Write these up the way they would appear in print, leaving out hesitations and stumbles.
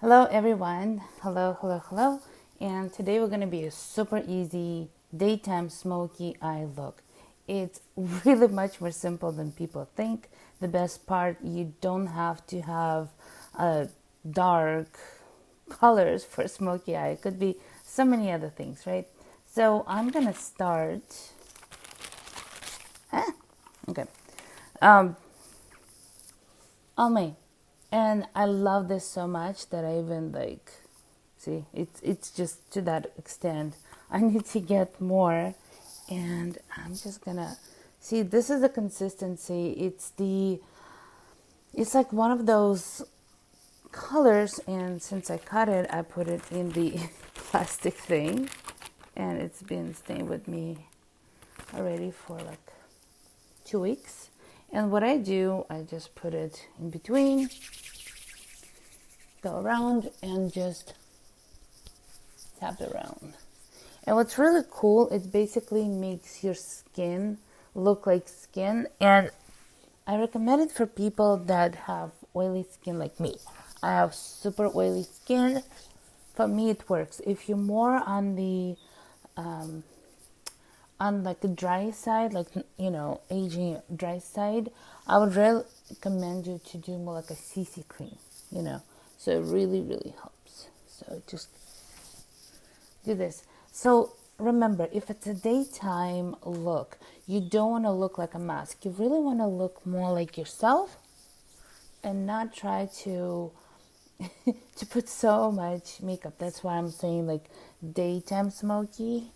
Hello everyone. Hello. And today we're going to be a super easy daytime smoky eye look. It's really much more simple than people think. The best part, you don't have to have dark colors for smoky eye. It could be so many other things, right? So I'm going to start. Okay. Um, on me. And I love this so much that I even see it's just to that extent. I need to get more, and I'm just gonna see. This is the consistency. It's like one of those colors, and since I cut it, I put it in the plastic thing, and it's been staying with me already for like 2 weeks. And what I do, I just put it in between, go around, and just tap it around. And what's really cool, it basically makes your skin look like skin. And I recommend it for people that have oily skin like me. I have super oily skin. For me, it works. If you're more on like the dry side, like aging dry side, I would recommend you to do more like a CC cream. So it really helps. So just do this. So remember, if it's a daytime look, you don't want to look like a mask. You really want to look more like yourself and not try to to put so much makeup. That's why I'm saying like daytime smoky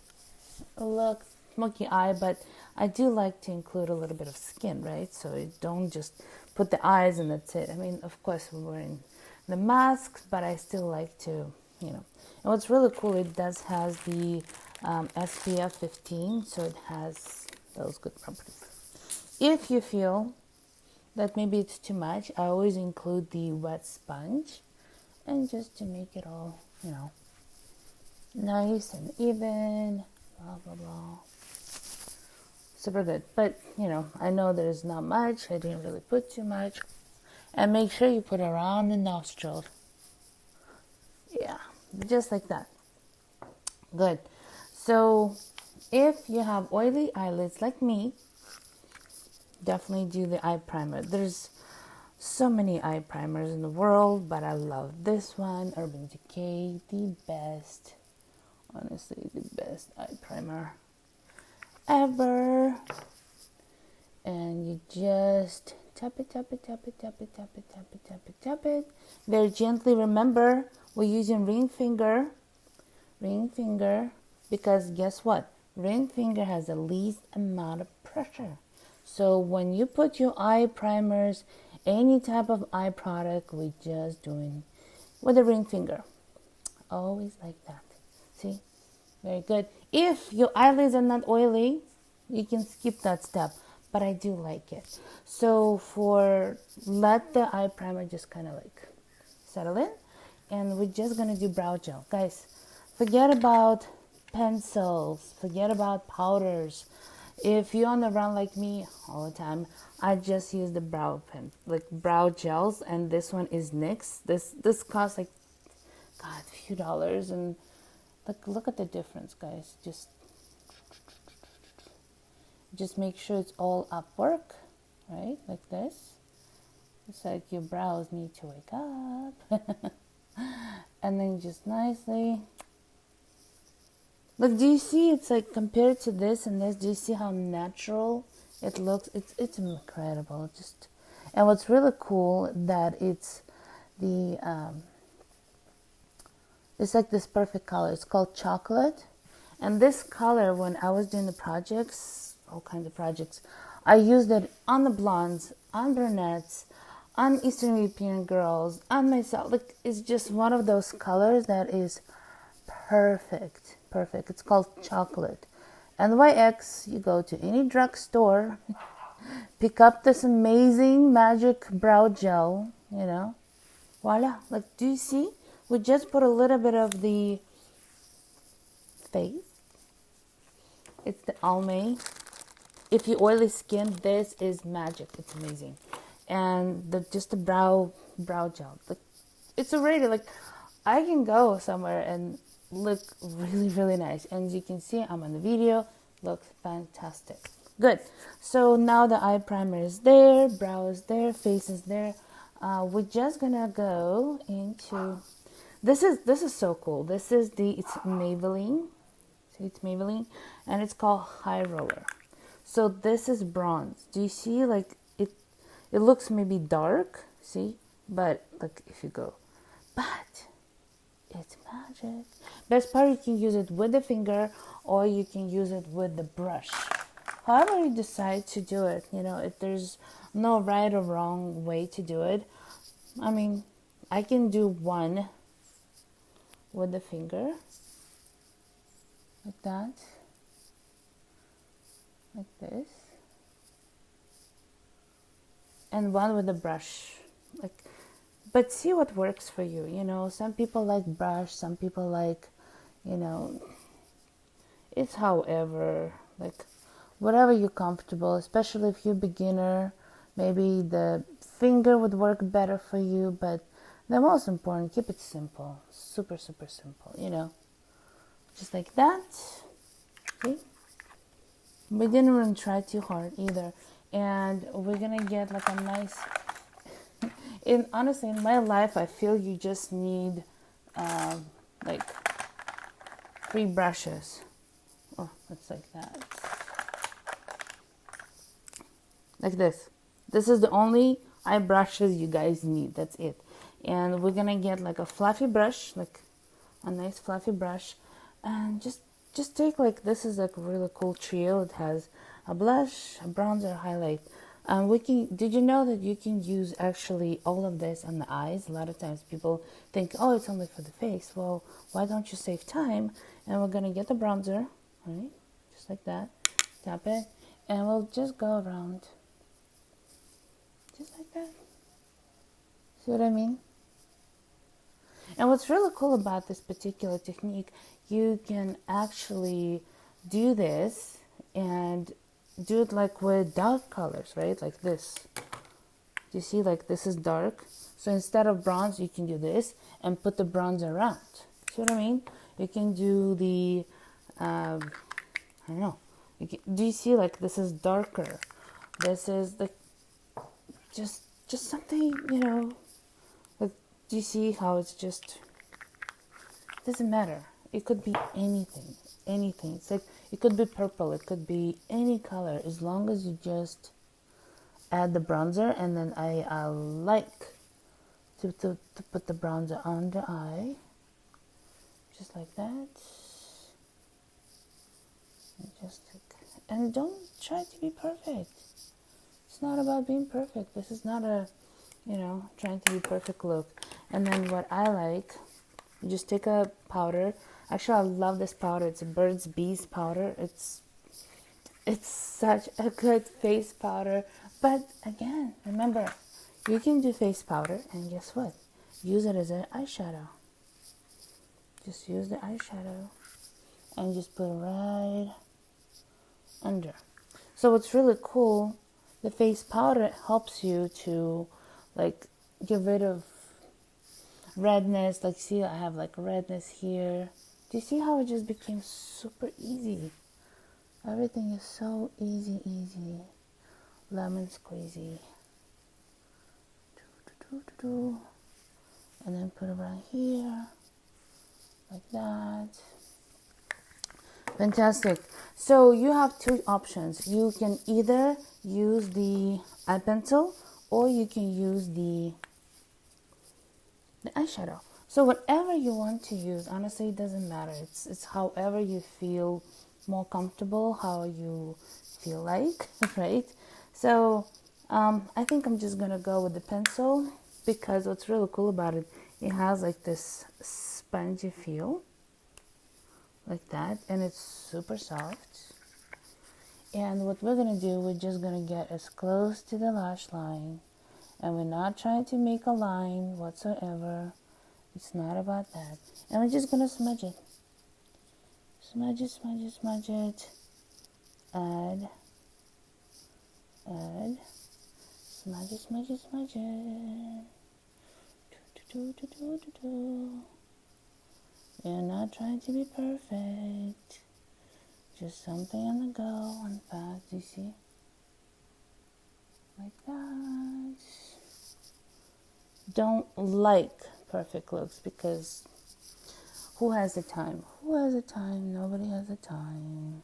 look, smoky eye, but I do like to include a little bit of skin, right? So you don't just put the eyes and that's it. I mean, of course, we're wearing the masks, but I still like to. And what's really cool, it does has the SPF 15, so it has those good properties. If you feel that maybe it's too much, I always include the wet sponge, and just to make it all, nice and even, blah, blah, blah. Super good. But, I know there's not much. I didn't really put too much. And make sure you put it around the nostrils. Yeah, just like that. Good. So, if you have oily eyelids like me, definitely do the eye primer. There's so many eye primers in the world, but I love this one, Urban Decay, the best. Honestly, the best eye primer ever. And you just tap it very gently. Remember, we're using ring finger, because guess what, ring finger has the least amount of pressure. So when you put your eye primers, any type of eye product, we're just doing with a ring finger, always like that. See, very good. If your eyelids are not oily, you can skip that step, but I do like it. So let the eye primer just kind of like settle in, and we're just gonna do brow gel. Guys, forget about pencils, forget about powders. If you're on the run like me all the time, I just use the brow gels, and this one is NYX. This costs like, God, a few dollars, and look at the difference, guys. Just make sure it's all upward, right? Like this. It's like your brows need to wake up. And then just nicely. Look, do you see? It's like compared to this and this, do you see how natural it looks? It's incredible. And what's really cool that it's it's like this perfect color. It's called chocolate. And this color, when I was doing the projects, all kinds of projects, I used it on the blondes, on brunettes, on Eastern European girls, on myself. Like, it's just one of those colors that is perfect. Perfect. It's called chocolate. NYX, you go to any drugstore, pick up this amazing magic brow gel, voila. Like, do you see? We just put a little bit of the face. It's the Almay. If you oily skin, this is magic. It's amazing. And just the brow gel. it's already like I can go somewhere and look really, really nice. And as you can see, I'm on the video, looks fantastic. Good. So now the eye primer is there, brow is there, face is there. We're just gonna go into this is so cool. This is it's Maybelline. See, it's Maybelline, and it's called High Roller. So this is bronze. Do you see like it? It looks maybe dark. See, but like if you go, but it's magic. Best part, you can use it with the finger or you can use it with the brush. However you decide to do it, if there's no right or wrong way to do it. I mean, I can do one with the finger, like that, like this, and one with the brush, like. But see what works for you. Some people like brush, some people like, it's however, like whatever you're comfortable, especially if you're beginner, maybe the finger would work better for you, but the most important, keep it simple, super, super simple, just like that. Okay. We didn't even try too hard either. And we're gonna get like a nice, honestly, in my life, I feel you just need like 3 brushes. Oh, it's like that. Like this. This is the only eye brushes you guys need. That's it. And we're gonna get like a fluffy brush, like a nice fluffy brush, and just take like, this is like a really cool trio. It has a blush, a bronzer, highlight. Did you know that you can use actually all of this on the eyes? A lot of times people think, oh, it's only for the face. Well, why don't you save time? And we're gonna get the bronzer, right? Just like that. Tap it, and we'll just go around, just like that. See what I mean? And what's really cool about this particular technique, you can actually do this and do it like with dark colors, right? Like this. Do you see, like this is dark? So instead of bronze, you can do this and put the bronze around. See what I mean? You can do the, I don't know. Do you see, like this is darker? This is like just something, like, do you see how it's just, it doesn't matter. It could be anything. It's like, it could be purple, it could be any color, as long as you just add the bronzer. And then I like to put the bronzer on the eye, just like that. And don't try to be perfect. It's not about being perfect. This is not a, trying to be perfect look. And then what I like, you just take a powder. Actually, I love this powder. It's a Burt's Bees powder. It's such a good face powder. But again, remember, you can do face powder, and guess what? Use it as an eyeshadow. Just use the eyeshadow and just put it right under. So what's really cool, the face powder helps you to like get rid of redness. Like, see, I have like redness here. Do you see how it just became super easy? Everything is so easy. Lemon squeezy. And then put it right here, like that. Fantastic. So you have 2 options. You can either use the eye pencil or you can use the eyeshadow. So whatever you want to use, honestly, it doesn't matter. It's however you feel more comfortable, how you feel like, right? So I think I'm just gonna go with the pencil, because what's really cool about it, it has like this spongy feel, like that, and it's super soft. And what we're gonna do, we're just gonna get as close to the lash line, and we're not trying to make a line whatsoever. It's not about that. And we're just gonna smudge it. Smudge it. Add. Smudge it. You're not trying to be perfect. Just something on the go and fast, you see? Like that. Don't like perfect looks because who has the time? Who has the time? Nobody has the time.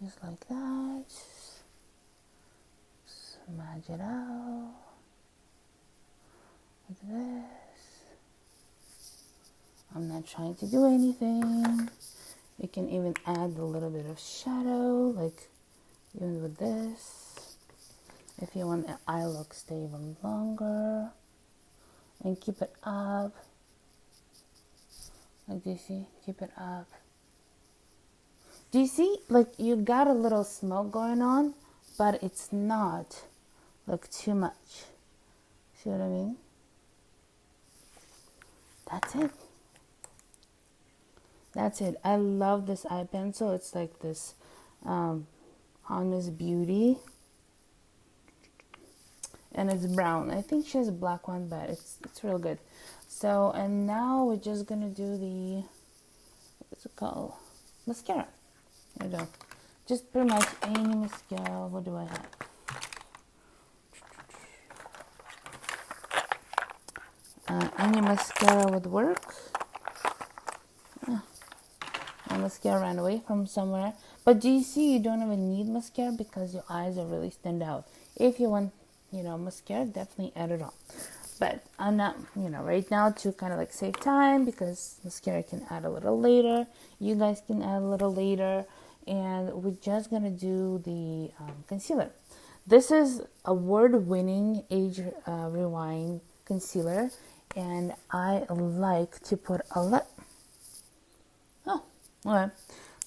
Just like that. Smudge it out. Like this. I'm not trying to do anything. You can even add a little bit of shadow, like even with this. If you want the eye look to stay even longer. And keep it up. Like, do you see? Keep it up. Do you see? Like, you got a little smoke going on, but it's not, like, too much. See what I mean? That's it. That's it. I love this eye pencil. It's like this Honest Beauty. And it's brown. I think she has a black one, but it's real good. So, and now we're just going to do the, what's it called? Mascara. There we go. Just pretty much any mascara. What do I have? Any mascara would work. My mascara ran away from somewhere. But do you see you don't even need mascara because your eyes are really stand out. If you want, mascara, definitely add it on. But I'm not, right now to kind of like save time because mascara can add a little later. You guys can add a little later. And we're just going to do the concealer. This is award-winning Age Rewind concealer. And I like to put a lot. Oh, okay.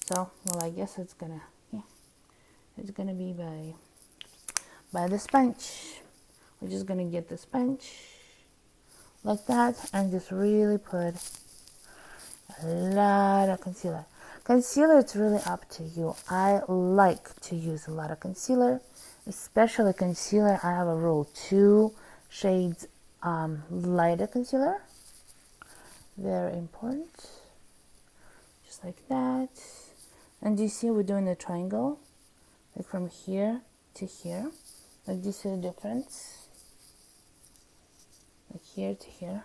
So, well, I guess it's going to be by the sponge. We're just going to get the sponge like that and just really put a lot of concealer. Concealer, it's really up to you. I like to use a lot of concealer, especially concealer. I have a rule, 2 shades lighter concealer. Very important. Just like that. And you see we're doing the triangle, like from here to here. Like, do you see the difference? Like here to here.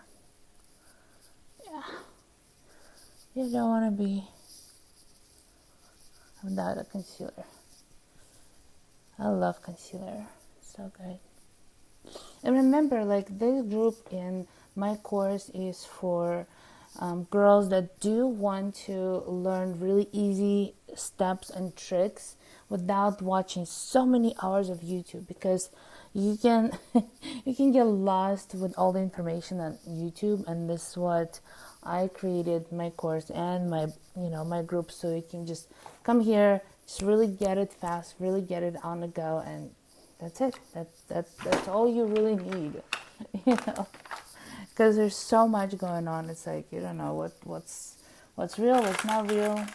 Yeah. You don't want to be without a concealer. I love concealer. So good. And remember, like, this group in my course is for girls that do want to learn really easy steps and tricks without watching so many hours of YouTube, because you can you can get lost with all the information on YouTube. And this is what I created my course and my group, so you can just come here, just really get it fast, really get it on the go, and that's it. That's all you really need, because there's so much going on. It's like you don't know what's real, what's not real,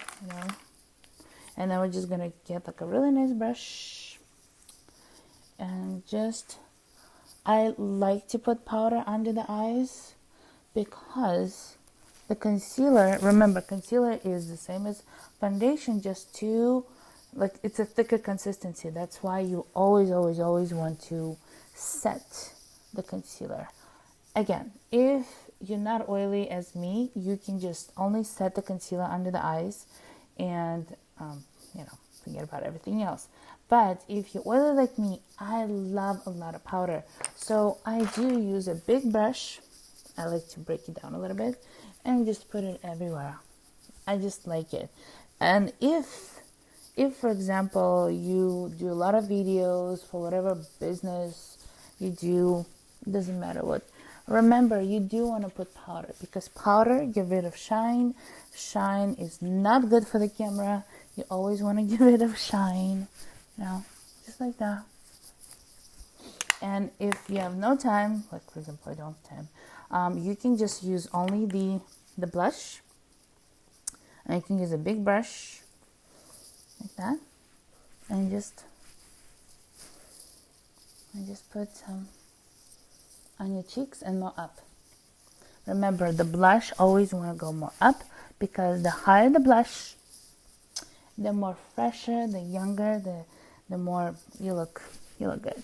And then we're just gonna get like a really nice brush, and I like to put powder under the eyes because the concealer, remember, concealer is the same as foundation, just it's a thicker consistency. That's why you always want to set the concealer. Again, if you're not oily as me, you can just only set the concealer under the eyes and, forget about everything else. But if you're oily like me, I love a lot of powder. So I do use a big brush. I like to break it down a little bit and just put it everywhere. I just like it. And if for example, you do a lot of videos for whatever business you do, it doesn't matter what. Remember, you do want to put powder, because powder get rid of shine. Shine is not good for the camera. You always want to get rid of shine, just like that. And if you have no time, like for example, I don't have time, you can just use only the blush, and you can use a big brush like that, and just put some on your cheeks and more up. Remember, the blush always want to go more up, because the higher the blush, the more fresher, the younger, the more you look good.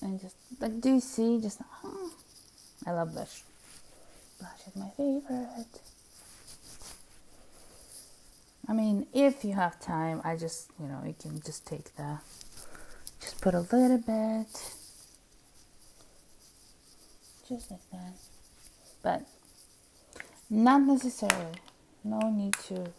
And just like, do you see? Just I love blush. Blush is my favorite. I mean, if you have time, I just, you can just just put a little bit, just like that. But not necessarily. No need to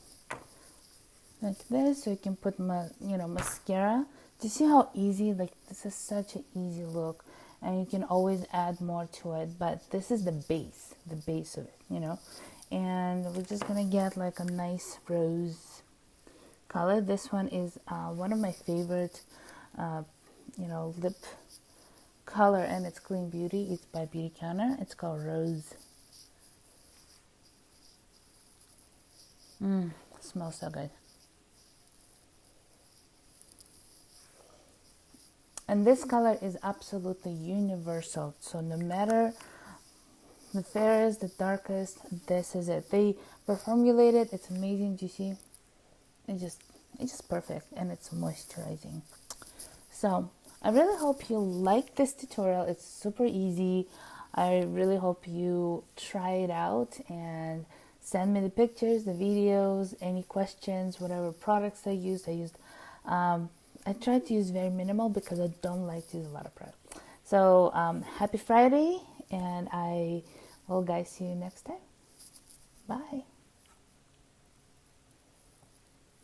like this. So you can put mascara. Do you see how easy? Like, this is such an easy look, and you can always add more to it. But this is the base of it, And we're just gonna get like a nice rose color. This one is one of my favorite, lip color, and it's Clean Beauty. It's by Beauty Counter. It's called Rose. Smells so good. And this color is absolutely universal. So no matter the fairest, the darkest, this is it. They were formulated. It's amazing. Do you see? It's just perfect, and it's moisturizing. So I really hope you like this tutorial. It's super easy. I really hope you try it out and send me the pictures, the videos, any questions, whatever products I used. I tried to use very minimal because I don't like to use a lot of product. So happy Friday, and I will guys see you next time. Bye.